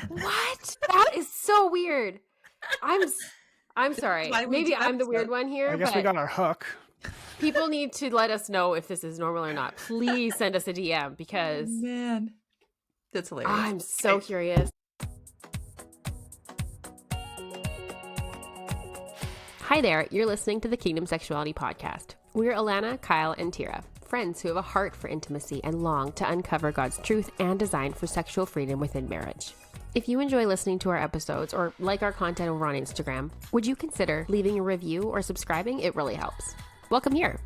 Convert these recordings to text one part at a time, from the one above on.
What? That is so weird. I'm sorry. why we Maybe do I'm the weird episodes. one here, I guess we but got our hook. people need to let us know if this is normal or not. Please send us a DM because Man, that's hilarious. I'm so curious. Hi there, you're listening to the Kingdom Sexuality podcast. We're Alana, Kyle, and Tira, friends who have a heart for intimacy and long to uncover God's truth and design for sexual freedom within marriage. If you enjoy listening to our episodes or like our content over on Instagram, would you consider leaving a review or subscribing? It really helps. Welcome here.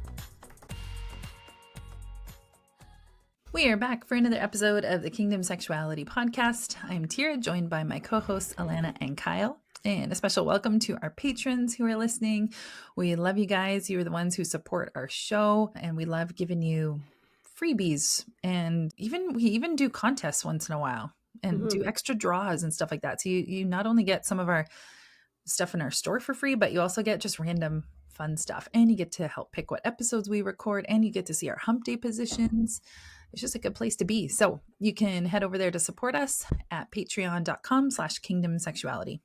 We are back for another episode of the Kingdom Sexuality podcast. I'm Tira, joined by my co-hosts Alana and Kyle. And a special welcome to our patrons who are listening. We love you guys. You are the ones who support our show, and we love giving you freebies. And we even do contests once in a while and do extra draws and stuff like that. So you not only get some of our stuff in our store for free, but you also get just random fun stuff. And you get to help pick what episodes we record, and you get to see our hump day positions. It's just a good place to be. So you can head over there to support us at patreon.com/kingdomsexuality.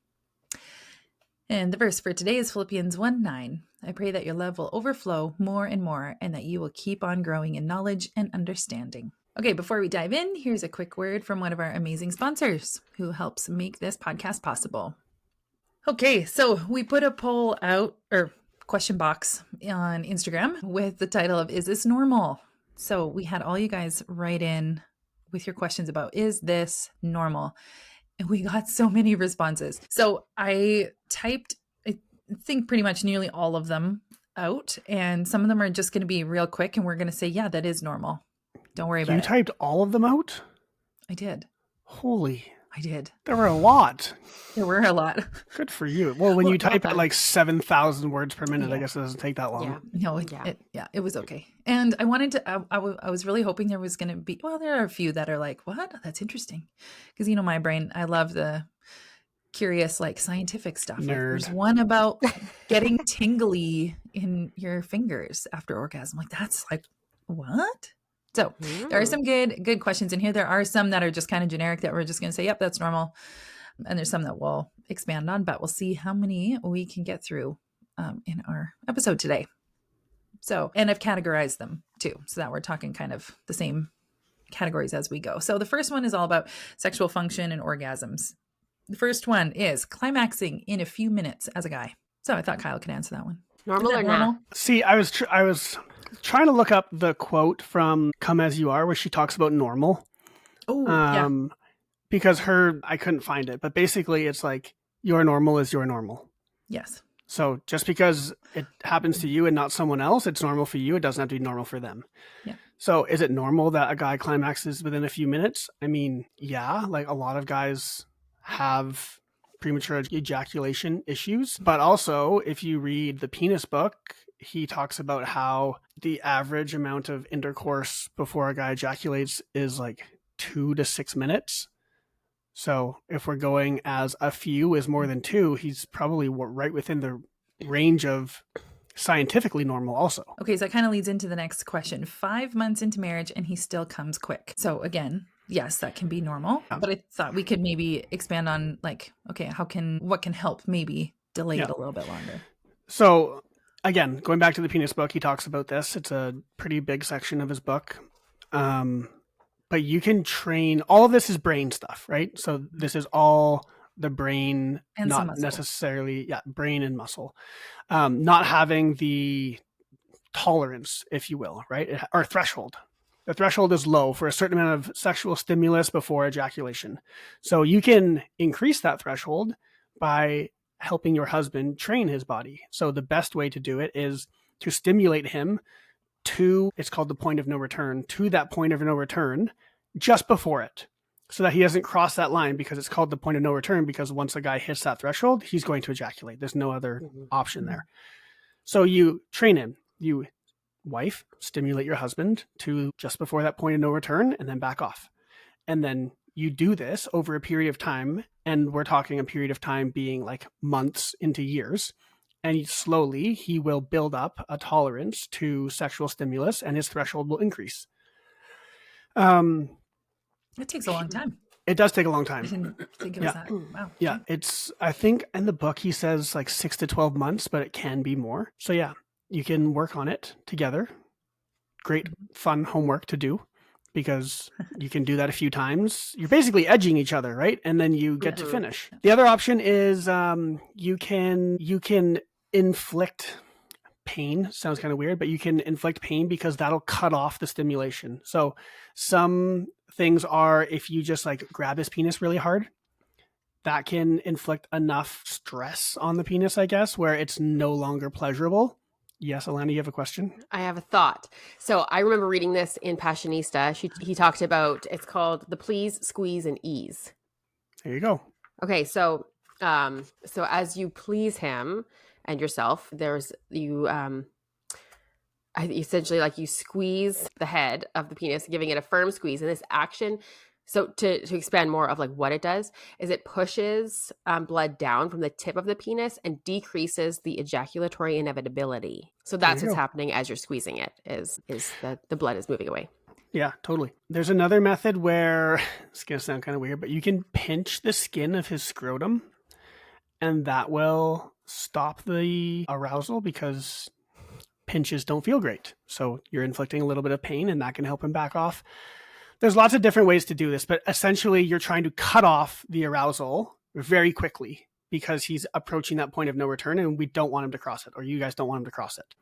And the verse for today is Philippians 1:9. I pray that your love will overflow more and more, and that you will keep on growing in knowledge and understanding. Okay, before we dive in, here's a quick word from one of our amazing sponsors who helps make this podcast possible. Okay, so we put a poll out, or question box on Instagram with the title of, "Is this normal?" So we had all you guys write in with your questions about, is this normal? And we got so many responses. So I typed, I think pretty much nearly all of them out. And some of them are just going to be real quick. And we're going to say, yeah, that is normal. Don't worry about it. You typed all of them out? I did. Holy. I did. There were a lot. There were a lot. Good for you. Well, when you type at like 7,000 words per minute, Yeah. I guess it doesn't take that long. No, it was okay. And I wanted to, I was really hoping there was going to be, well, there are a few that are like, what? That's interesting. Because, my brain, I love the curious, like scientific stuff. Like, there's one about getting tingly in your fingers after orgasm. Like, that's like, what? So there are some good questions in here. There are some that are just kind of generic that we're just going to say, yep, that's normal. And there's some that we'll expand on, but we'll see how many we can get through in our episode today. So, and I've categorized them too, so that we're talking kind of the same categories as we go. So the first one is all about sexual function and orgasms. The first one is climaxing in a few minutes as a guy. So I thought Kyle could answer that one. Normal or not? See, I was trying to look up the quote from Come As You Are, where she talks about normal. Oh, yeah. Because I couldn't find it, but basically it's like your normal is your normal. Yes. So just because it happens to you and not someone else, it's normal for you. It doesn't have to be normal for them. Yeah. So is it normal that a guy climaxes within a few minutes? I mean, yeah, like a lot of guys have premature ejaculation issues, but also if you read the penis book, he talks about how the average amount of intercourse before a guy ejaculates is like 2 to 6 minutes. So if we're going as a few is more than 2, he's probably right within the range of scientifically normal also. Okay, so that kind of leads into the next question. 5 months into marriage and he still comes quick. So again, yes, that can be normal, but I thought we could maybe expand on like, okay, what can help maybe delay it a little bit longer? So again, going back to the penis book, he talks about this. It's a pretty big section of his book. But you can train, all of this is brain stuff, right? So this is all the brain, and not necessarily, brain and muscle. Not having the tolerance, if you will, right? Or threshold. The threshold is low for a certain amount of sexual stimulus before ejaculation. So you can increase that threshold by helping your husband train his body. So the best way to do it is to stimulate him to, it's called the point of no return, to that point of no return just before it, so that he doesn't cross that line, because it's called the point of no return, because once a guy hits that threshold, he's going to ejaculate. There's no other option there. So you train him, you wife, stimulate your husband to just before that point of no return and then back off. And then you do this over a period of time, and we're talking a period of time being like months into years. And slowly he will build up a tolerance to sexual stimulus, and his threshold will increase. It takes a long time. It does take a long I time. didn't think it was that. Wow. Yeah. I think in the book, he says like 6 to 12 months, but it can be more. So yeah, you can work on it together. Great fun homework to do because you can do that a few times. You're basically edging each other, right? And then you get to finish. The other option is you can inflict pain. Sounds kind of weird, but you can inflict pain because that'll cut off the stimulation. So some things are if you just like grab his penis really hard, that can inflict enough stress on the penis, I guess, where it's no longer pleasurable. Yes, Alana, you have a question? I have a thought. So I remember reading this in Passionista. He talked about, it's called the please, squeeze, and ease. There you go. Okay, so as you please him and yourself, essentially like you squeeze the head of the penis, giving it a firm squeeze. And this action, so to expand more of like what it does, is it pushes blood down from the tip of the penis and decreases the ejaculatory inevitability. So that's what's happening as you're squeezing it, is that the blood is moving away. Yeah, totally. There's another method where, it's going to sound kind of weird, but you can pinch the skin of his scrotum and that will stop the arousal because pinches don't feel great. So you're inflicting a little bit of pain and that can help him back off. There's lots of different ways to do this, but essentially you're trying to cut off the arousal very quickly because he's approaching that point of no return and we don't want him to cross it, or you guys don't want him to cross it.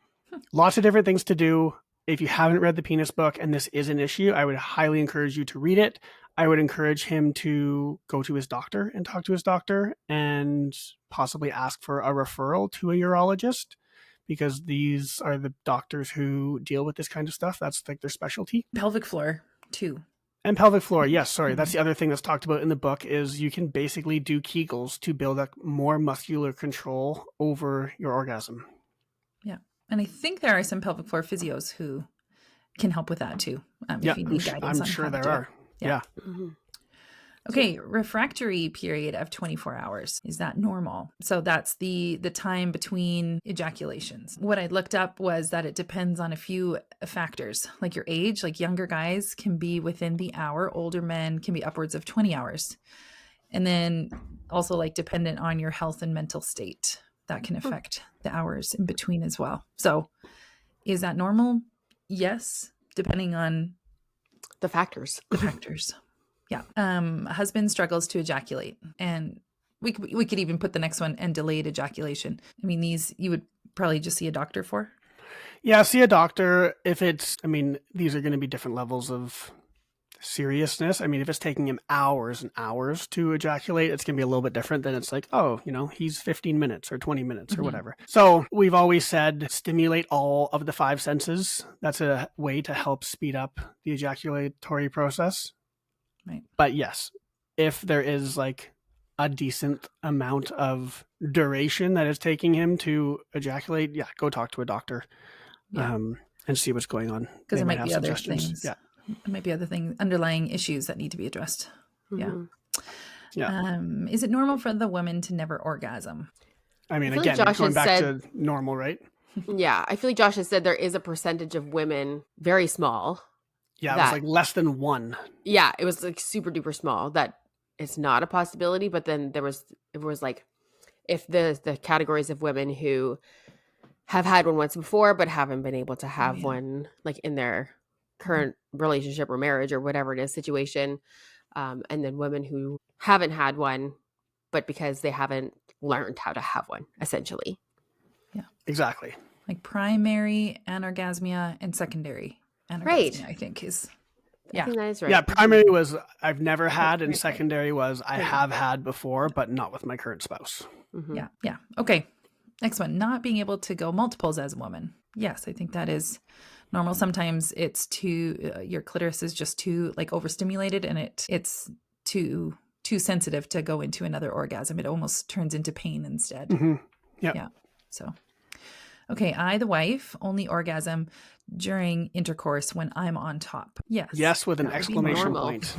Lots of different things to do. If you haven't read the penis book and this is an issue, I would highly encourage you to read it. I would encourage him to go to his doctor and talk to his doctor and possibly ask for a referral to a urologist because these are the doctors who deal with this kind of stuff. That's like their specialty. Pelvic floor too. And pelvic floor, yes, sorry. That's the other thing that's talked about in the book is you can basically do Kegels to build up more muscular control over your orgasm. Yeah. And I think there are some pelvic floor physios who can help with that too. If you need guidance I'm on sure how to there do it. are. Yeah. Mm-hmm. Okay, refractory period of 24 hours. Is that normal? So that's the time between ejaculations. What I looked up was that it depends on a few factors, like your age. Like younger guys can be within the hour, older men can be upwards of 20 hours. And then also like dependent on your health and mental state. That can affect the hours in between as well. So is that normal? Yes, depending on The factors. Yeah. Husband struggles to ejaculate. And we could even put the next one, and delayed ejaculation. I mean, these you would probably just see a doctor for. Yeah, see a doctor if it's, these are going to be different levels of seriousness. If it's taking him hours and hours to ejaculate, it's going to be a little bit different than it's like, he's 15 minutes or 20 minutes or whatever. So we've always said stimulate all of the 5 senses. That's a way to help speed up the ejaculatory process. Right. But yes, if there is like a decent amount of duration that is taking him to ejaculate, go talk to a doctor and see what's going on. Because there might be other things. Yeah. There might be other things, underlying issues that need to be addressed. Mm-hmm. Yeah. Is it normal for the woman to never orgasm? Again, like going back to normal, right? Yeah. I feel like Josh has said there is a percentage of women, very small. Yeah, it was like less than 1. Yeah, it was like super duper small. That it's not a possibility. But then it was like, if the categories of women who have had one once before but haven't been able to have one like in their current relationship or marriage or whatever it is situation, and then women who haven't had one but because they haven't learned how to have one, essentially. Yeah, exactly. Like primary anorgasmia and secondary anorgasmia, right. I think is. I think that is right. Yeah, primary was I've never had, and secondary was I have had before, but not with my current spouse. Mm-hmm. Yeah. Okay. Next one, not being able to go multiples as a woman. Yes, I think that is normal. Sometimes it's your clitoris is just too like overstimulated, and it's too sensitive to go into another orgasm. It almost turns into pain instead. Mm-hmm. Yep. Yeah. So, okay, I, the wife, only orgasm during intercourse when I'm on top. Yes, with an exclamation point.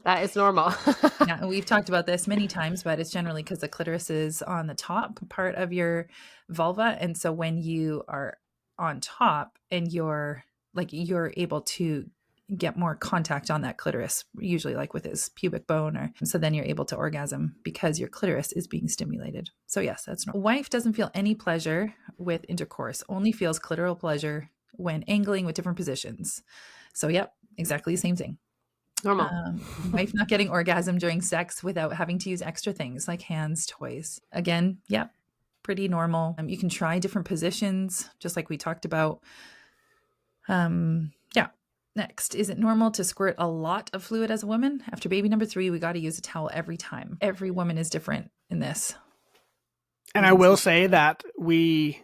That is normal. Yeah, and we've talked about this many times, but it's generally because the clitoris is on the top part of your vulva, and so when you are on top and you're able to get more contact on that clitoris, usually like with his pubic bone, or so then you're able to orgasm because your clitoris is being stimulated. So yes, that's normal. Wife doesn't feel any pleasure with intercourse, only feels clitoral pleasure when angling with different positions. So yep, exactly the same thing. Normal. Wife not getting orgasm during sex without having to use extra things like hands, toys. Again, yep, pretty normal. You can try different positions, just like we talked about. Yeah. Next, is it normal to squirt a lot of fluid as a woman? After baby number 3, we got to use a towel every time. Every woman is different in this. And I will say that me,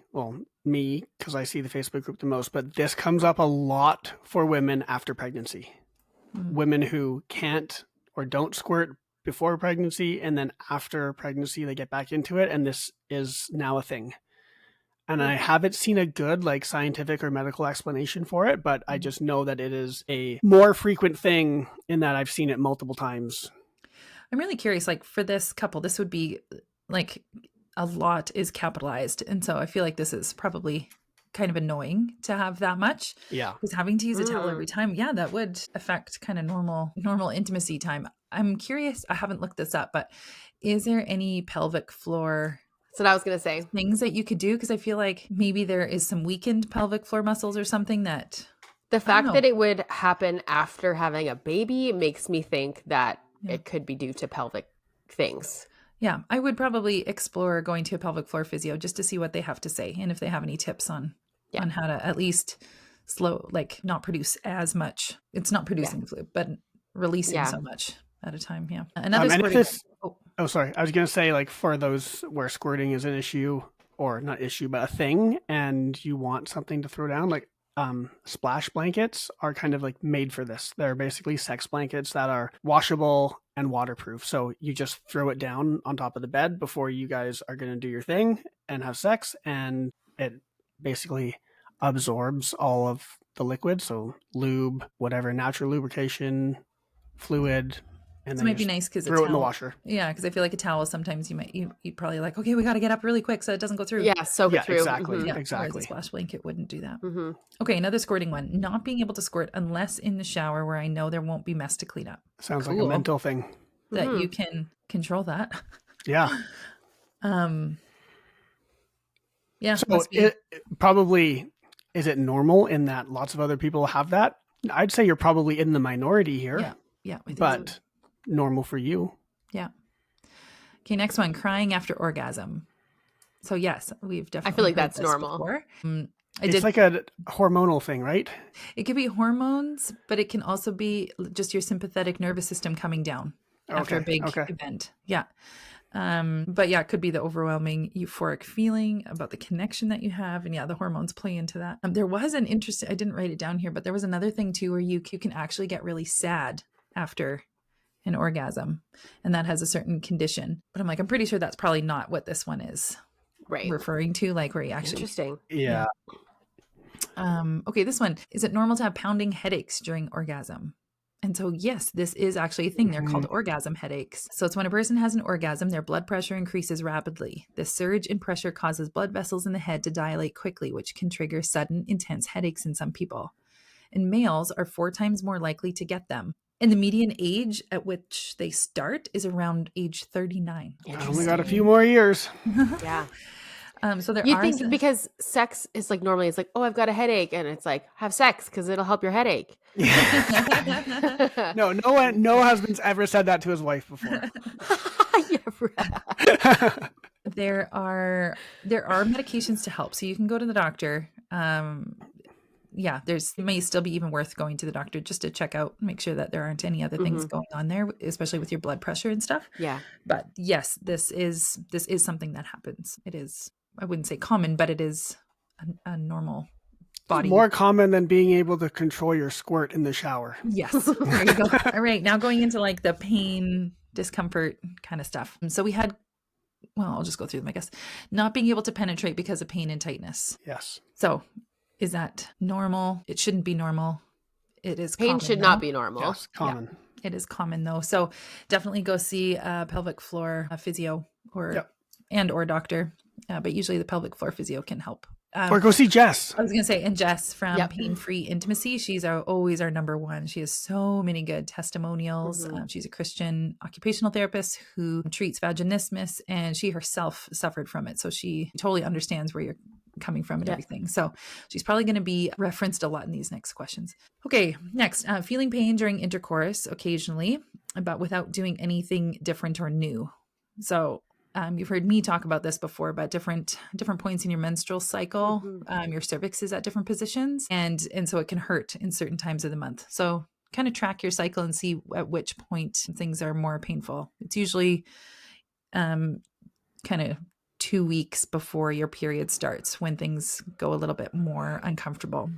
because I see the Facebook group the most, but this comes up a lot for women after pregnancy. Women who can't or don't squirt before pregnancy, and then after pregnancy, they get back into it. And this is now a thing. And I haven't seen a good like scientific or medical explanation for it, but I just know that it is a more frequent thing in that I've seen it multiple times. I'm really curious, like for this couple, this would be like a lot is capitalized. And so I feel like this is probably kind of annoying to have that much. Yeah. Because having to use a towel every time, yeah, that would affect kind of normal intimacy time. I'm curious, I haven't looked this up, but is there any pelvic floor That's what I was going to say. things that you could do? Because I feel like maybe there is some weakened pelvic floor muscles or something that... The fact that it would happen after having a baby makes me think that it could be due to pelvic things. Yeah, I would probably explore going to a pelvic floor physio just to see what they have to say and if they have any tips on how to at least not produce as much. It's not producing fluid, but releasing so much at a time. Yeah. Another squirting. Sorry. I was going to say, like, for those where squirting is an issue, or not issue, but a thing, and you want something to throw down, like splash blankets are kind of like made for this. They're basically sex blankets that are washable and waterproof. So you just throw it down on top of the bed before you guys are going to do your thing and have sex, and it basically absorbs all of the liquid. So lube, whatever, natural lubrication, fluid, and then it might be nice because throw it in the washer. Yeah, because I feel like a towel sometimes you probably like, okay, we got to get up really quick so it doesn't go through. Yeah, soak it through. Exactly. Whereas Exactly. a splash blanket wouldn't do that. Mm-hmm. Okay, another squirting one. Not being able to squirt unless in the shower where I know there won't be mess to clean up. Sounds like a mental thing. That you can control that. Yeah. Yeah. So it probably, is it normal in that lots of other people have that? I'd say you're probably in the minority here. Yeah. Yeah. But normal for you. Yeah. Okay. Next one, crying after orgasm. So yes, we've definitely. I feel like that's normal. Before. It's like a hormonal thing, right? It could be hormones, but it can also be just your sympathetic nervous system coming down after a big event. Yeah. But yeah, it could be the overwhelming euphoric feeling about the connection that you have. And yeah, the hormones play into that. There was an interesting, I didn't write it down here, but there was another thing too, where you can actually get really sad after an orgasm, and that has a certain condition. But I'm pretty sure that's probably not what this one is referring to, like where you actually... Interesting. Yeah. Okay, this one. Is it normal to have pounding headaches during orgasm? And so, yes, this is actually a thing. They're called orgasm headaches. So it's when a person has an orgasm, their blood pressure increases rapidly. This surge in pressure causes blood vessels in the head to dilate quickly, which can trigger sudden, intense headaches in some people. And males are 4 times more likely to get them. And the median age at which they start is around age 39. I only got a few more years. Yeah. So you think because sex is like, normally it's like, oh, I've got a headache, and it's like, have sex because it'll help your headache. No husband's ever said that to his wife before. There are medications to help, so you can go to the doctor. It may still be even worth going to the doctor just to check out, make sure that there aren't any other things going on there, especially with your blood pressure and stuff. Yeah. But yes, this is something that happens. It is, I wouldn't say common, but it is a normal body. More common than being able to control your squirt in the shower. Yes. There you go. All right. Now going into like the pain, discomfort kind of stuff. So we had, I'll just go through them, I guess. Not being able to penetrate because of pain and tightness. Yes. So is that normal? It shouldn't be normal. It is pain common, should not be normal. Yes, common. Yeah, it is common though. So definitely go see a pelvic floor physio or doctor. But usually the pelvic floor physio can help Or go see Jess. I was going to say, and Jess from Yep. Pain Free Intimacy, she's always our number one. She has so many good testimonials. She's a Christian occupational therapist who treats vaginismus, and she herself suffered from it. So she totally understands where you're coming from and everything. So she's probably going to be referenced a lot in these next questions. Okay, next, feeling pain during intercourse occasionally, but without doing anything different or new. So you've heard me talk about this before, but different points in your menstrual cycle, your cervix is at different positions, and so it can hurt in certain times of the month. So kind of track your cycle and see at which point things are more painful. It's usually kind of 2 weeks before your period starts when things go a little bit more uncomfortable.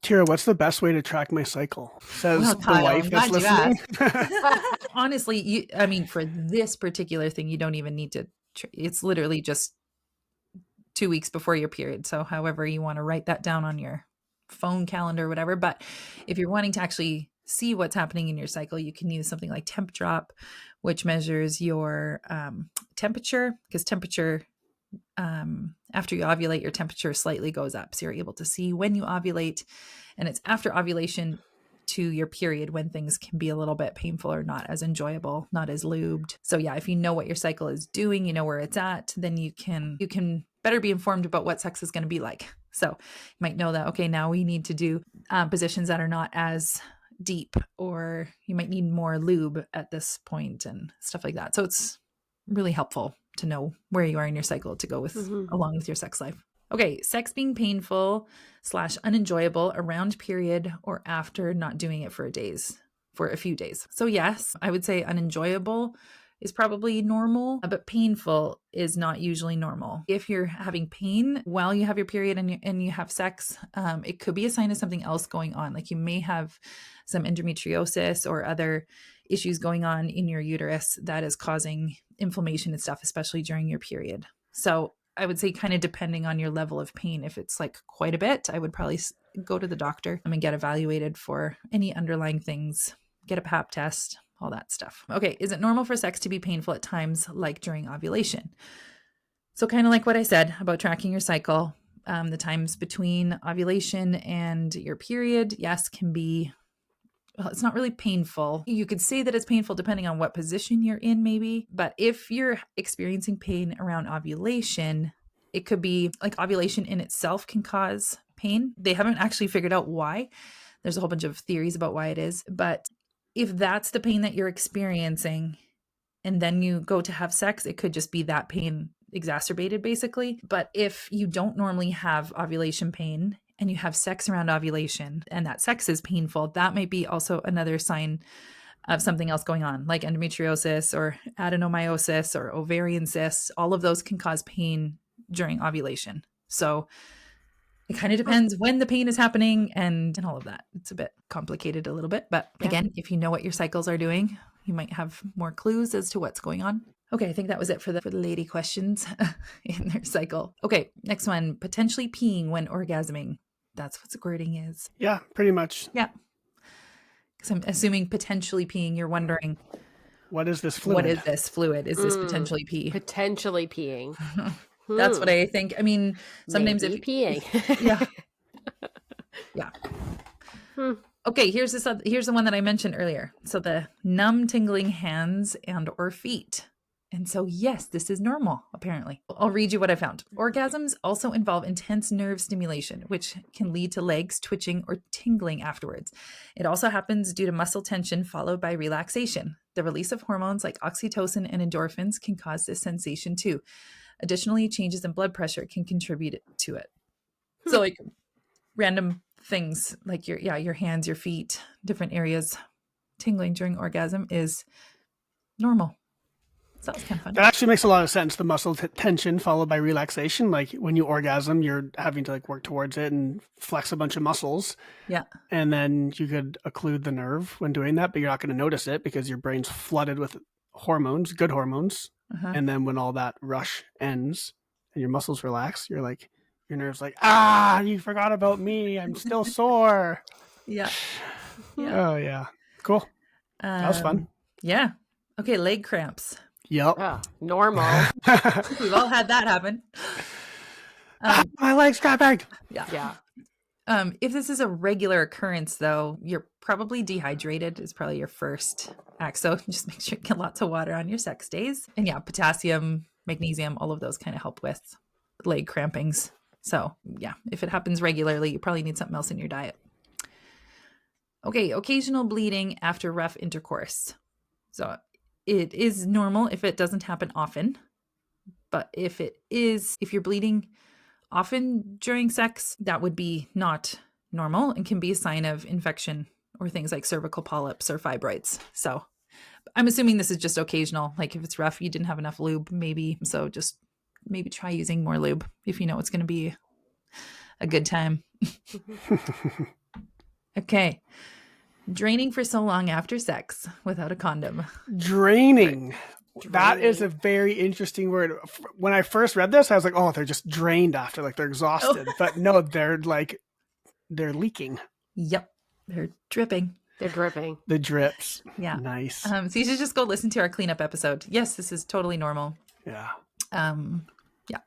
Tira, what's the best way to track my cycle? Says Well, the Kyle, wife I'm that's glad you listening. Honestly, for this particular thing, you don't even need to. It's literally just 2 weeks before your period. So however you want to write that down on your phone calendar or whatever. But if you're wanting to actually see what's happening in your cycle, you can use something like Temp Drop, which measures your temperature, because temperature, after you ovulate, your temperature slightly goes up. So you're able to see when you ovulate, and it's after ovulation to your period when things can be a little bit painful or not as enjoyable, not as lubed. So yeah, if you know what your cycle is doing, you know where it's at, then you can better be informed about what sex is going to be like. So you might know that, okay, now we need to do positions that are not as deep, or you might need more lube at this point and stuff like that. So it's really helpful to know where you are in your cycle to go with along with your sex life. Okay, sex being painful / unenjoyable around period or after not doing it for a few days. So yes, I would say unenjoyable is probably normal, but painful is not usually normal. If you're having pain while you have your period and you have sex, it could be a sign of something else going on. Like you may have some endometriosis or other issues going on in your uterus that is causing inflammation and stuff, especially during your period. So I would say, kind of depending on your level of pain, if it's like quite a bit, I would probably go to the doctor and get evaluated for any underlying things, get a pap test, all that stuff. Okay, is it normal for sex to be painful at times like during ovulation? So kind of like what I said about tracking your cycle, the times between ovulation and your period, yes, can be, well, it's not really painful. You could say that it's painful depending on what position you're in maybe, but if you're experiencing pain around ovulation, it could be like ovulation in itself can cause pain. They haven't actually figured out why. There's a whole bunch of theories about why it is, but if that's the pain that you're experiencing and then you go to have sex, it could just be that pain exacerbated basically. But if you don't normally have ovulation pain and you have sex around ovulation and that sex is painful, that might be also another sign of something else going on, like endometriosis or adenomyosis or ovarian cysts. All of those can cause pain during ovulation. So it kind of depends when the pain is happening and all of that. It's a bit complicated a little bit, but again, if you know what your cycles are doing, you might have more clues as to what's going on. Okay, I think that was it for the lady questions in their cycle. Okay, next one, potentially peeing when orgasming. That's what squirting is. Yeah, pretty much. Yeah. Because I'm assuming potentially peeing, you're wondering, what is this fluid? What is this fluid? Is this potentially pee? Potentially peeing. That's what I think. I mean, sometimes maybe peeing. Yeah. Yeah. Okay, here's the one that I mentioned earlier. So the numb, tingling hands and or feet. And so, yes, this is normal, apparently. I'll read you what I found. Orgasms also involve intense nerve stimulation, which can lead to legs twitching or tingling afterwards. It also happens due to muscle tension followed by relaxation. The release of hormones like oxytocin and endorphins can cause this sensation too. Additionally, changes in blood pressure can contribute to it. So like random things like your hands, your feet, different areas tingling during orgasm is normal. So that's kind of fun. That actually makes a lot of sense. The muscle tension followed by relaxation. Like when you orgasm, you're having to like work towards it and flex a bunch of muscles. Yeah. And then you could occlude the nerve when doing that, but you're not going to notice it because your brain's flooded with hormones, good hormones. And then when all that rush ends and your muscles relax, you're like, your nerve's like, you forgot about me. I'm still sore. Yeah. Oh, yeah. Cool. That was fun. Yeah. Okay. Leg cramps. Yep. Oh, normal. We've all had that happen. My leg's trapped. Yeah. If this is a regular occurrence, though, you're probably dehydrated is probably your first act. So just make sure you get lots of water on your sex days. And yeah, potassium, magnesium, all of those kind of help with leg crampings. So yeah, if it happens regularly, you probably need something else in your diet. Okay, occasional bleeding after rough intercourse. So it is normal if it doesn't happen often. But if you're bleeding often during sex, that would be not normal and can be a sign of infection or things like cervical polyps or fibroids. So I'm assuming this is just occasional. Like if it's rough, you didn't have enough lube, maybe. So just maybe try using more lube if you know it's going to be a good time. Okay. Draining for so long after sex without a condom. Draining. That is a very interesting word. When I first read this, I was like, oh, they're just drained after, like they're exhausted. But no, they're leaking. Yep. They're dripping. They're dripping. The drips. Yeah. Nice. So you should just go listen to our cleanup episode. Yes, this is totally normal. Yeah. Yeah.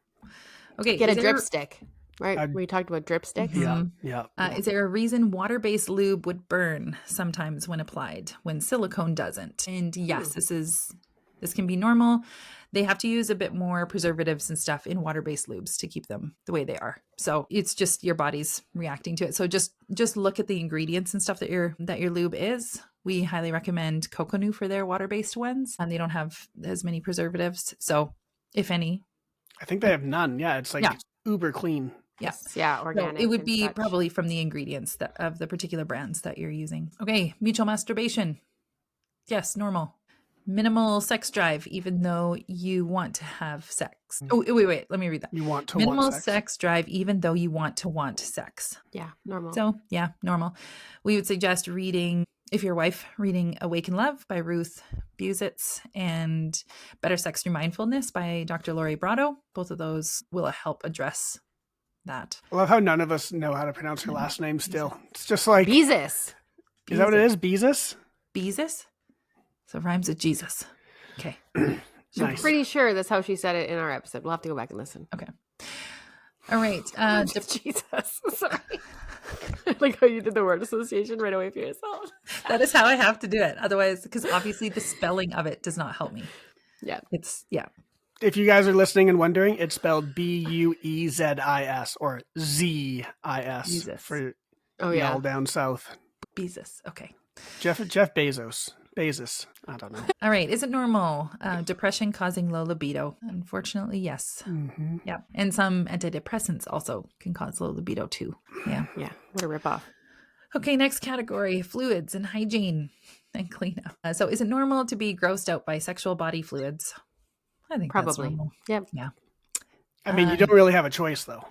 Okay. Get a drip stick, right? We talked about drip sticks. Yeah. Yeah. Is there a reason water-based lube would burn sometimes when applied when silicone doesn't? And yes, this can be normal. They have to use a bit more preservatives and stuff in water-based lubes to keep them the way they are. So it's just your body's reacting to it. So just look at the ingredients and stuff that your lube is. We highly recommend Coconut for their water-based ones, and they don't have as many preservatives. So if any, I think they have none. Yeah, it's like uber clean. Yes. Yeah, organic. So it would be probably from the ingredients of the particular brands that you're using. Okay, mutual masturbation. Yes, normal. Minimal sex drive, even though you want to have sex. Oh, wait. Let me read that. You want to Minimal want sex drive, even though you want sex. Yeah, normal. So yeah, normal. We would suggest reading, if your wife, reading Awake in Love by Ruth Buzitz and Better Sex Through Mindfulness by Dr. Lori Brotto. Both of those will help address that. I love how none of us know how to pronounce her last name still. It's just like... Beezus. Is that what it is? Beezus? Beezus? So it rhymes with Jesus. Okay. Nice. I'm pretty sure that's how she said it in our episode. We'll have to go back and listen. Okay. All right. Jesus. Sorry. Like how you did the word association right away for yourself. That is how I have to do it. Otherwise, because obviously the spelling of it does not help me. Yeah. If you guys are listening and wondering, it's spelled Buezis or Zis for y'all down south. Beezus. Okay. Jeff Bezos. I don't know. All right. Is it normal? Depression causing low libido? Unfortunately, yes. Mm-hmm. Yeah. And some antidepressants also can cause low libido too. Yeah. Yeah. What a ripoff. Okay. Next category, fluids and hygiene and cleanup. So is it normal to be grossed out by sexual body fluids? I think that's probably. normal. Yep. Yeah. I mean, you don't really have a choice though.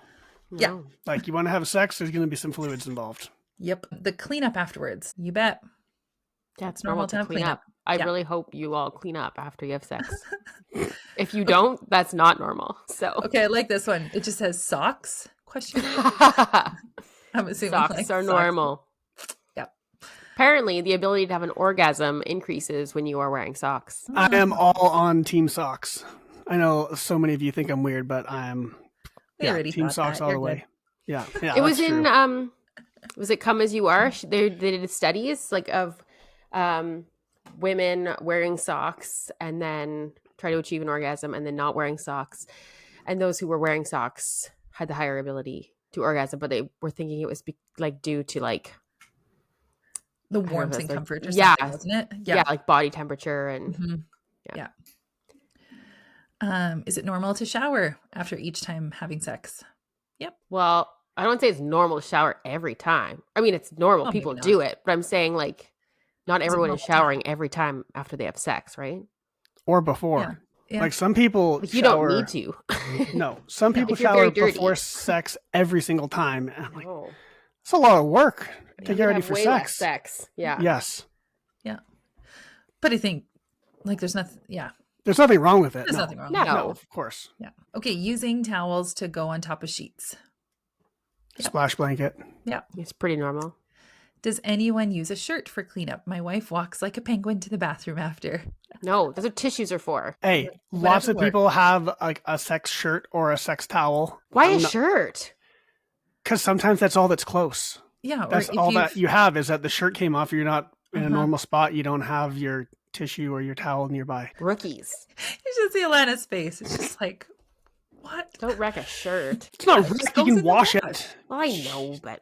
Yeah. No. Like you want to have sex, there's going to be some fluids involved. Yep. The cleanup afterwards. You bet. Yeah, it's normal to have clean cleanup. up. I really hope you all clean up after you have sex. If you don't, that's not normal. So Okay, I like this one. It just says socks? Question. I'm assuming socks are normal. Yep. Apparently, the ability to have an orgasm increases when you are wearing socks. I am all on team socks. I know so many of you think I'm weird, but I'm team socks all the way. Yeah. It was in was it Come As You Are? They did studies like of women wearing socks and then try to achieve an orgasm and then not wearing socks. And those who were wearing socks had the higher ability to orgasm, but they were thinking it was due to like the warmth and comfort or something, wasn't it? Yeah, like body temperature and is it normal to shower after each time having sex? Yep. Well, I don't say it's normal to shower every time. I mean, it's normal. People do it, but I'm saying like not everyone is showering every time after they have sex, right? Or before. Yeah. Like some people you don't need to. No, some people shower before sex every single time. And I'm like, it's a lot of work to get ready for sex. Yeah. Yes. Yeah. But I think like there's nothing. Yeah. There's nothing wrong with it. There's nothing wrong. No, of course. Yeah. Okay. Using towels to go on top of sheets. Yep. Splash blanket. Yeah. It's pretty normal. Does anyone use a shirt for cleanup? My wife walks like a penguin to the bathroom after. No, that's what tissues are for. Hey, Whatever lots of works. people have like a sex shirt or a sex towel. Why a shirt? Because sometimes that's all that's close. Yeah. Or That's if all you've- that you have is that the shirt came off. You're not in a Uh-huh. normal spot. You don't have your tissue or your towel nearby. Rookies. You should see Alana's face. It's just like, what? Don't wreck a shirt. It's not It risk. just You goes in can the wash wash. it. Well, I know, but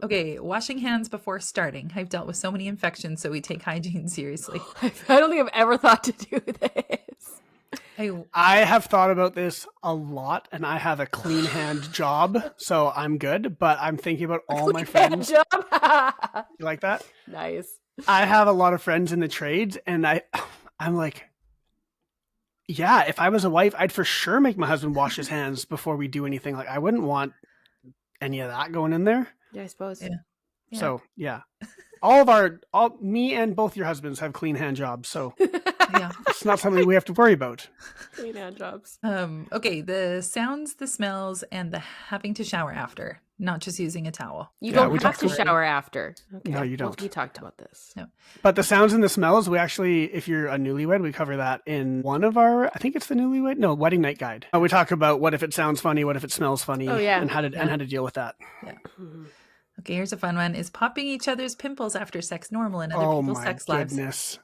Okay, washing hands before starting. I've dealt with so many infections, so we take hygiene seriously. I don't think I've ever thought to do this. I I have thought about this a lot, and I have a clean hand job, so I'm good. But I'm thinking about all my Hand friends. job. You like that? Nice. I have a lot of friends in the trades, and I'm like, yeah, if I was a wife, I'd for sure make my husband wash his hands before we do anything. Like, I wouldn't want any of that going in there. Yeah, I suppose. Yeah. Yeah. So yeah, me and both your husbands have clean hand jobs, so yeah. it's not something we have to worry about. Clean hand jobs. Okay, the sounds, the smells, and the having to shower after, not just using a towel. You Yeah, don't we have talked to about it. shower after. Okay. No, you Well, don't. we talked about this. No. But the sounds and the smells, we actually, if you're a newlywed, we cover that in one of our, I think it's the newlywed, no, wedding night guide. We talk about what if it sounds funny, what if it smells funny, Oh, yeah. and how to deal with that. Mhm. Okay, here's a fun one. Is popping each other's pimples after sex normal in other Oh people's my sex lives? goodness!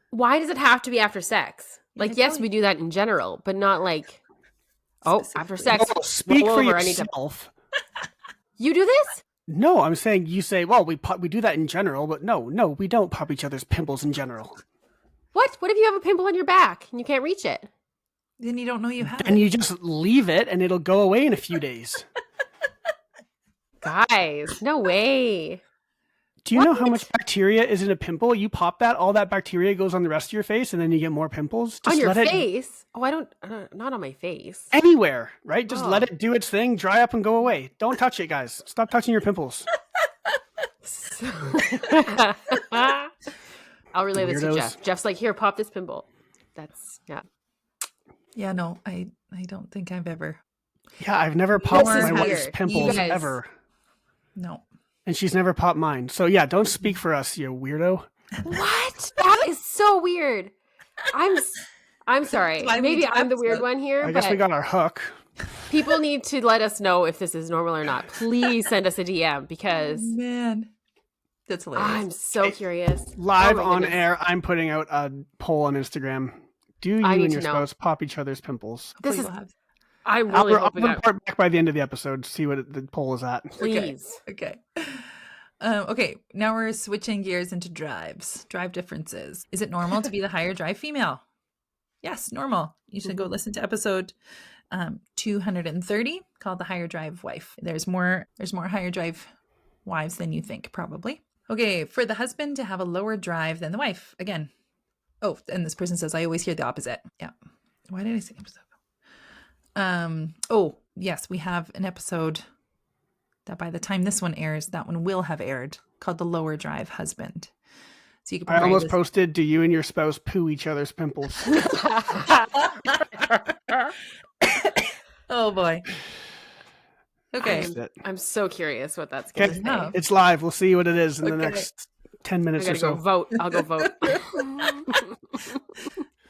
Why does it have to be after sex? Like, I yes, tell we you. do that in general, but not like, oh, after Specifically. sex. Oh, speak roll for over, I need to- yourself. You do this? No, I'm saying you say, well, we do that in general, but no, we don't pop each other's pimples in general. What? What if you have a pimple on your back and you can't reach it? Then you don't know you have And it. you just leave it, and it'll go away in a few days. Guys, no way. Do you know how much bacteria is in a pimple? You pop that, all that bacteria goes on the rest of your face, and then you get more pimples. Just On your let it face? Oh, I don't, not on my face. anywhere, right? Just Oh. let it do its thing, dry up, and go away. Don't touch it, guys. Stop touching your pimples. I'll relay this to Weirdos. Jeff. Jeff's like, here, pop this pimple. That's, yeah. Yeah, no, I don't think I've ever. Yeah, I've never popped This is my wife's weird. pimples You guys- ever, No. and she's never popped mine. So yeah, don't speak for us, you weirdo. What? That is so weird. I'm sorry. Why we Maybe do I'm the weird episode. one here, I guess we but got our hook. people need to let us know if this is normal or not. Please send us a DM because Man. That's hilarious. I'm so curious. Live Oh my on goodness. air, I'm putting out a poll on Instagram. Do you I need and to your know. spouse pop each other's pimples? This Hopefully is, we'll have- I'm really I'll hoping I, report back by the end of the episode to see what the poll is at. please. Okay. Okay, now we're switching gears into drives. Drive differences. Is it normal to be the higher drive female? Yes, normal. You should go listen to episode 230 called The Higher Drive Wife. There's more higher drive wives than you think, probably. Okay, for the husband to have a lower drive than the wife. Again. Oh, and this person says, I always hear the opposite. Yeah. Why did I say episode? Oh, yes, we have an episode that by the time this one airs, that one will have aired, called The Lower Drive Husband. So you can I probably almost posted, do you and your spouse poo each other's pimples? Oh boy. Okay. Missed it. I'm so curious what that's going to Okay. say. Yeah. It's live. We'll see what it is in the Okay. next 10 I minutes or gotta go so. vote. I'll go vote.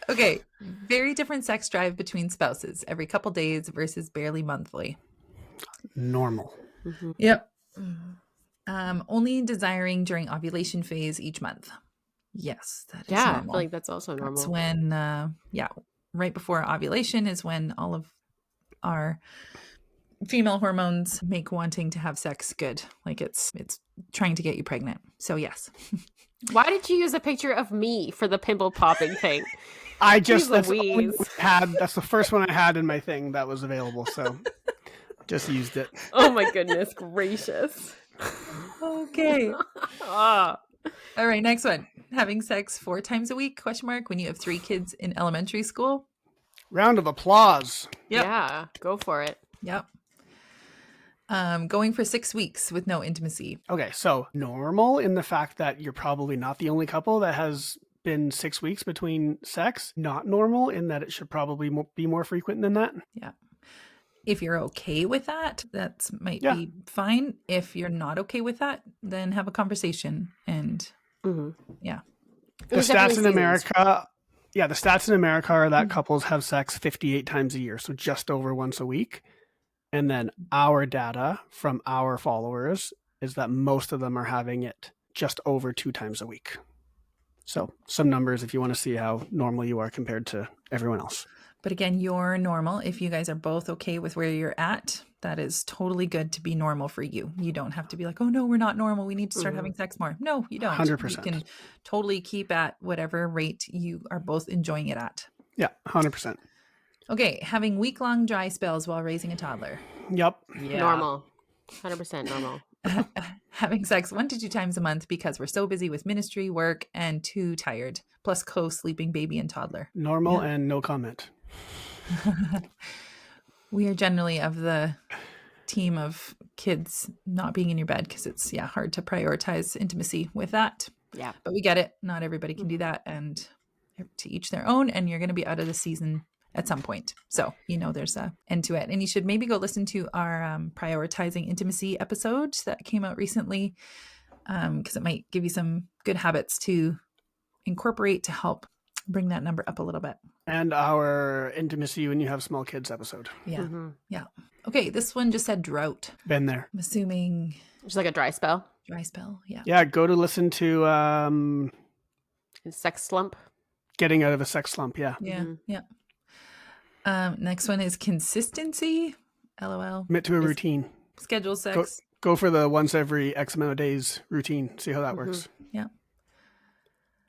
Okay. Very different sex drive between spouses every couple days versus barely monthly. Normal. Yep. Only desiring during ovulation phase each month. Yes, that is Yeah, I normal. feel like that's also normal. That's when, right before ovulation is when all of our female hormones make wanting to have sex good. Like it's trying to get you pregnant. So yes. Why did you use a picture of me for the pimple popping thing? I just, Jeez that's the only Louise. one I had. That's the first one I had in my thing that was available. So just used it. Oh my goodness gracious. Okay. Ah. All right, next one. Having sex 4 times a week, question mark, when you have 3 kids in elementary school. Round of applause. Yep. Yeah, go for it. Yep. Going for 6 weeks with no intimacy. Okay, so normal in the fact that you're probably not the only couple that has been 6 weeks between sex. Not normal in that it should probably be more frequent than that. Yeah. If you're okay with that, that might Yeah. be fine. If you're not okay with that, then have a conversation. And yeah. The stats in America, the stats in America are that couples have sex 58 times a year, so just over once a week. And then our data from our followers is that most of them are having it just over 2 times a week. So some numbers if you want to see how normal you are compared to everyone else. But again, you're normal. If you guys are both okay with where you're at, that is totally good to be normal for you. You don't have to be like, oh no, we're not normal. We need to start having sex more. No, you don't. 100%. You can totally keep at whatever rate you are both enjoying it at. Yeah, 100%. Okay, having week-long dry spells while raising a toddler. Yep. Yeah. Normal. 100% normal. Having sex 1 to 2 times a month because we're so busy with ministry, work, and too tired. Plus co-sleeping baby and toddler. Normal and no comment. We are generally of the team of kids not being in your bed because it's hard to prioritize intimacy with that. Yeah. But we get it. Not everybody can do that, and to each their own, and you're going to be out of the season at some point. So, there's a end to it. And you should maybe go listen to our prioritizing intimacy episode that came out recently, because it might give you some good habits to incorporate to help bring that number up a little bit. And our intimacy when you have small kids episode. Yeah. Yeah. Okay. This one just said drought. Been there. I'm assuming Just like a dry spell. dry spell. Yeah. Yeah, go to listen to Sex slump. Getting Out of a Sex Slump. Yeah. Yeah. Yeah. Next one is consistency. LOL. Commit to a routine. Schedule sex. Go for the once every X amount of days routine. See how that works. Yeah.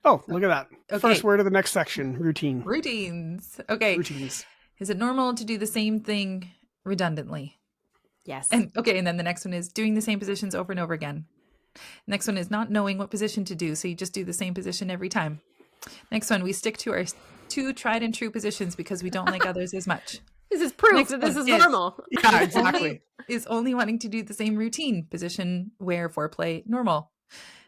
Oh, look at that. Okay. First word of the next section, routine. Routines. Okay. Routines. Is it normal to do the same thing redundantly? Yes. And then the next one is doing the same positions over and over again. Next one is not knowing what position to do, so you just do the same position every time. Next one, we stick to our 2 tried and true positions because we don't like others as much. This is proof Next that this one is normal. Yeah, exactly. Is only wanting to do the same routine position where foreplay normal.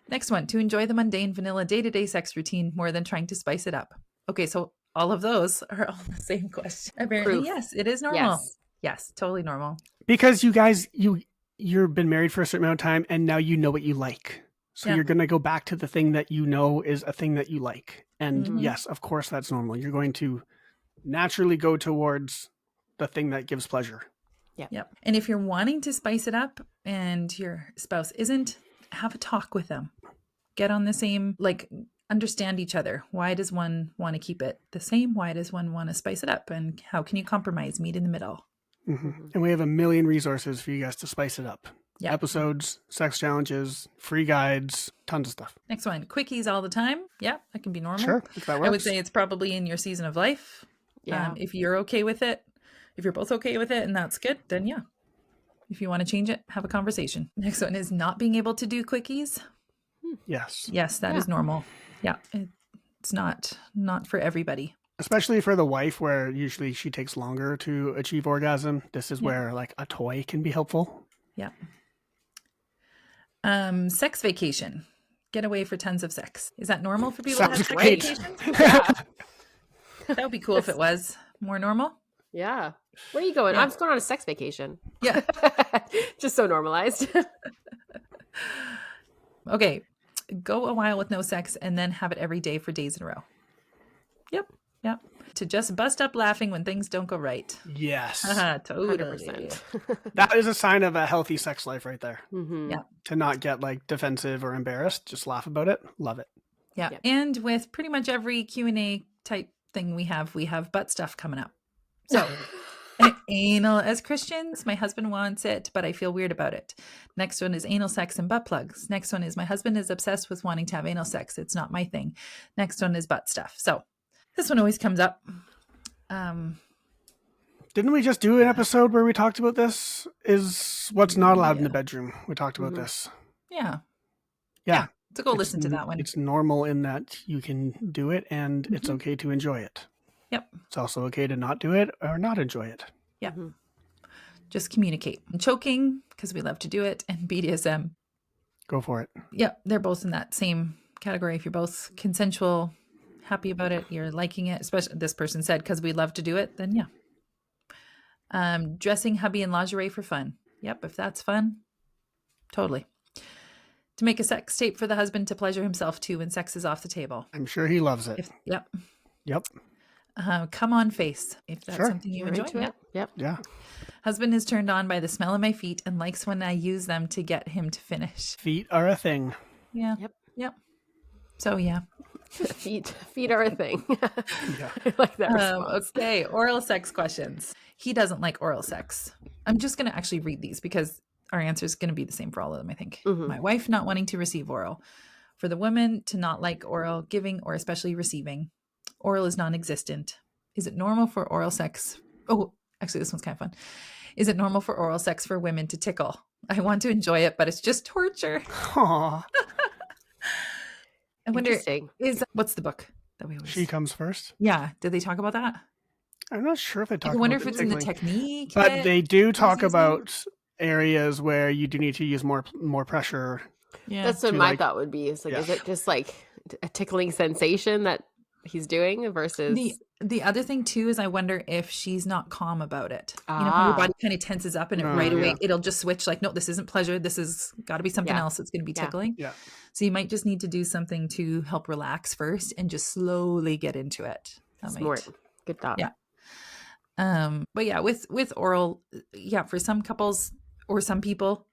Next one, to enjoy the mundane vanilla day-to-day sex routine more than trying to spice it up. Okay, so all of those are all the same question. Apparently, Proof. yes, it is normal. Yes, totally normal. Because you guys, you've been married for a certain amount of time and now you know what you like. So you're going to go back to the thing that you know is a thing that you like. And yes, of course, that's normal. You're going to naturally go towards the thing that gives pleasure. Yep. And if you're wanting to spice it up and your spouse isn't, have a talk with them. Get on the same, understand each other. Why does one want to keep it the same? Why does one want to spice it up? And how can you compromise? Meet in the middle. And we have a million resources for you guys to spice it up. Yep. Episodes, sex challenges, free guides, tons of stuff. Next one, quickies all the time. Yeah, that can be normal. Sure, if that works. I would say it's probably in your season of life. Yeah. If you're okay with it, if you're both okay with it and that's good, then yeah. If you want to change it, have a conversation. Next one is not being able to do quickies. Yes. Yes, that is normal. Yeah, it's not for everybody. Especially for the wife, where usually she takes longer to achieve orgasm. This is where a toy can be helpful. Yeah. Sex vacation. Get away for tons of sex. Is that normal for people to have Sounds sex great. vacations? Yeah. That would be cool if it was more normal. Yeah. Where are you going? Yeah. I'm just going on a sex vacation. Yeah. Just so normalized. Okay. Go a while with no sex and then have it every day for days in a row. Yep. To just bust up laughing when things don't go right. Yes. Totally. 100%. That is a sign of a healthy sex life right there. Mm-hmm. Yeah. To not get defensive or embarrassed. Just laugh about it. Love it. Yeah. Yep. And with pretty much every Q&A type thing we have butt stuff coming up. So anal, as Christians, my husband wants it, but I feel weird about it. Next one is anal sex and butt plugs. Next one is my husband is obsessed with wanting to have anal sex. It's not my thing. Next one is butt stuff. So this one always comes up. Didn't we just do an episode where we talked about this? Is what's not allowed in the bedroom. We talked about this. Yeah. Yeah. So go listen to that one. It's normal in that you can do it and it's okay to enjoy it. Yep. It's also okay to not do it or not enjoy it. Yeah. Just communicate. And choking, because we love to do it, and BDSM. Go for it. Yep. They're both in that same category. If you're both consensual, happy about it, you're liking it, especially this person said, because we love to do it, then yeah. Dressing hubby in lingerie for fun. Yep, if that's fun, totally. To make a sex tape for the husband to pleasure himself to when sex is off the table. I'm sure he loves it. Yep. Yep. Come on face, if that's Sure. something you You're enjoy. into it? Yep. Yeah. Husband is turned on by the smell of my feet and likes when I use them to get him to finish. Feet are a thing. Yeah. Yep. So yeah. Feet are a thing. Yeah. I like that response. Okay, oral sex questions. He doesn't like oral sex. I'm just going to actually read these because our answer is going to be the same for all of them, I think. Mhm. My wife not wanting to receive oral. For the woman to not like oral giving or especially receiving. Oral is non-existent. Is it normal for oral sex? Oh, actually, this one's kind of fun. Is it normal for oral sex for women to tickle? I want to enjoy it, but it's just torture. Aw. I wonder, Interesting. what's the book that we always... She comes first. Yeah, did they talk about that? I'm not sure if they talk I wonder about if it's in the tickling. technique. But that they do talk using? about areas where you do need to use more pressure. Yeah. That's what to, my like- thought would be. Is like, Yeah. is it just like a tickling sensation that he's doing versus The other thing too is I wonder if she's not calm about it. You know, how your body kind of tenses up and it Oh, right away yeah. it'll just switch like, no, this isn't pleasure. This is got to be something Yeah. else. It's going to be Yeah. tickling. Yeah. So you might just need to do something to help relax first and just slowly get into it. That might- smart? Good thought. Yeah. But yeah, with oral, yeah, for some couples or some people,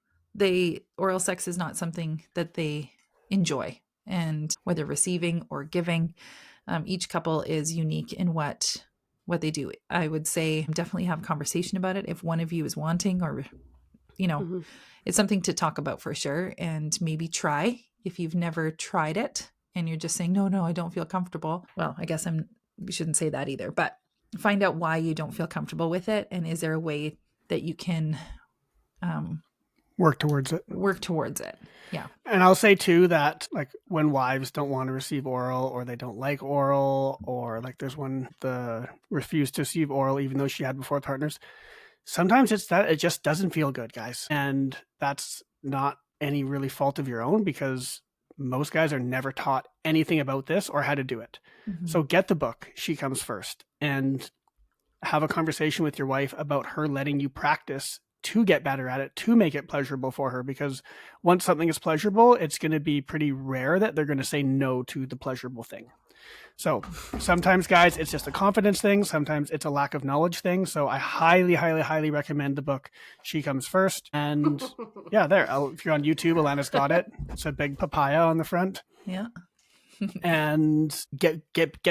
oral sex is not something that they enjoy. And whether receiving or giving, each couple is unique in what they do. I would say definitely have a conversation about it if one of you is wanting, or Mhm. it's something to talk about for sure. And maybe try if you've never tried it and you're just saying, no, I don't feel comfortable. Well, I guess we shouldn't say that either, but find out why you don't feel comfortable with it. And is there a way that you can Work towards it. work towards it? Yeah. And I'll say too that like when wives don't want to receive oral or they don't like oral, or like there's one the refused to receive oral even though she had before partners, sometimes it's that it just doesn't feel good, guys. And that's not any really fault of your own, because most guys are never taught anything about this or how to do it. Mhm. So get the book, She Comes First, and have a conversation with your wife about her letting you practice to get better at it, to make it pleasurable for her. Because once something is pleasurable, it's going to be pretty rare that they're going to say no to the pleasurable thing. So sometimes, guys, it's just a confidence thing. Sometimes it's a lack of knowledge thing. So I highly, highly, highly recommend the book, She Comes First. And yeah, there. If you're on YouTube, Alana's got it. It's a big papaya on the front. Yeah. And get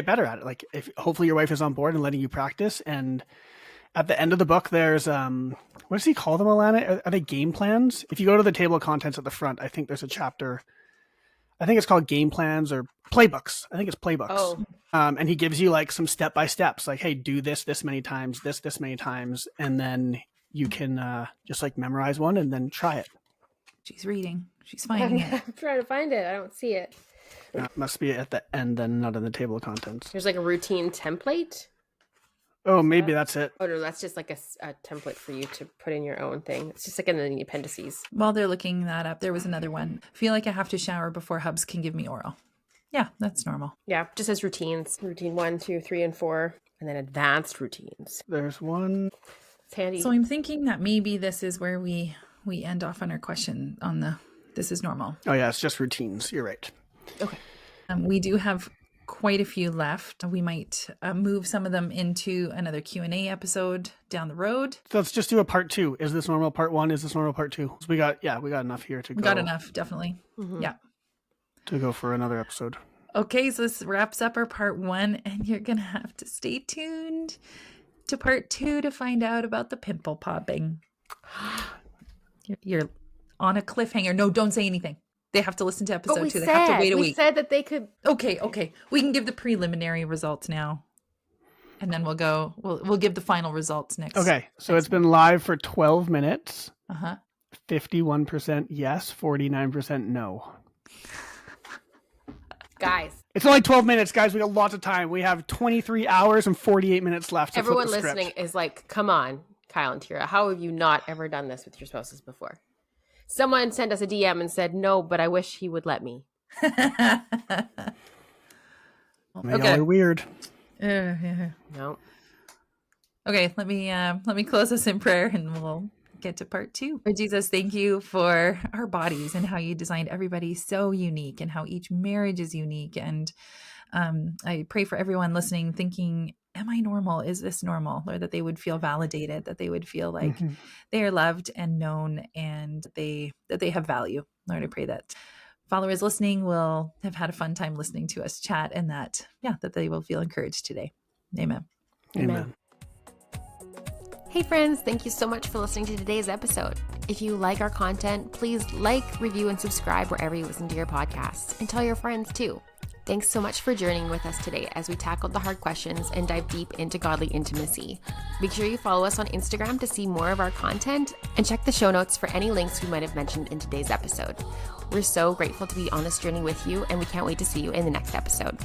better at it. Like, if hopefully your wife is on board and letting you practice. And at the end of the book, there's what does he call them, Alana? Are they game plans? If you go to the table of contents at the front, I think there's a chapter. I think it's called game plans or playbooks. I think it's playbooks. Oh. And he gives you like some step by steps, like, hey, do this many times, this many times, and then you can just like memorize one and then try it. She's reading. She's finding it. I'm trying to find it. I don't see it. It must be at the end, then not in the table of contents. There's like a routine template. Oh, maybe that's it. Oh no, that's just like a template for you to put in your own thing. It's just like in the appendices. While they're looking that up, there was another one. Feel like I have to shower before hubs can give me oral. Yeah, that's normal. Yeah, just as routines. Routine 1, 2, 3, and 4, and then advanced routines. There's one. It's handy. So I'm thinking that maybe this is where we end off on our question on the this is normal. Oh yeah, it's just routines. You're right. Okay. We do have quite a few left. We might move some of them into another Q&A episode down the road. So let's just do a part 2. Is this normal part 1? Is this normal part 2? So we got enough here to go. We got enough, definitely. Mhm. Yeah. To go for another episode. Okay, so this wraps up our part 1, and you're going to have to stay tuned to part 2 to find out about the pimple popping. You're on a cliffhanger. No, don't say anything. They have to listen to episode 2. They have to wait a week. We said that they could. Okay. We can give the preliminary results now. And then we'll give the final results next. Okay, so it's been live for 12 minutes. Uh-huh. 51% yes, 49% no. Guys, It's only 12 minutes, guys. We got lots of time. We have 23 hours and 48 minutes left. To flip everyone the script. listening is like, come on, Kyle and Tira. How have you not ever done this with your spouses before? Someone sent us a DM and said, no, but I wish he would let me. Man, Okay. y'all are weird. Yeah. No. Okay, let me close us in prayer and we'll get to part 2. Lord Jesus, thank you for our bodies and how you designed everybody so unique and how each marriage is unique. And I pray for everyone listening, thinking, am I normal? Is this normal? Lord, that they would feel validated, that they would feel like they are loved and known, and that they have value. Lord, I pray that followers listening will have had a fun time listening to us chat, and that they will feel encouraged today. Amen. Amen. Hey friends, thank you so much for listening to today's episode. If you like our content, please like, review, and subscribe wherever you listen to your podcasts, and tell your friends too. Thanks so much for journeying with us today as we tackled the hard questions and dive deep into godly intimacy. Make sure you follow us on Instagram to see more of our content, and check the show notes for any links we might have mentioned in today's episode. We're so grateful to be on this journey with you, and we can't wait to see you in the next episode.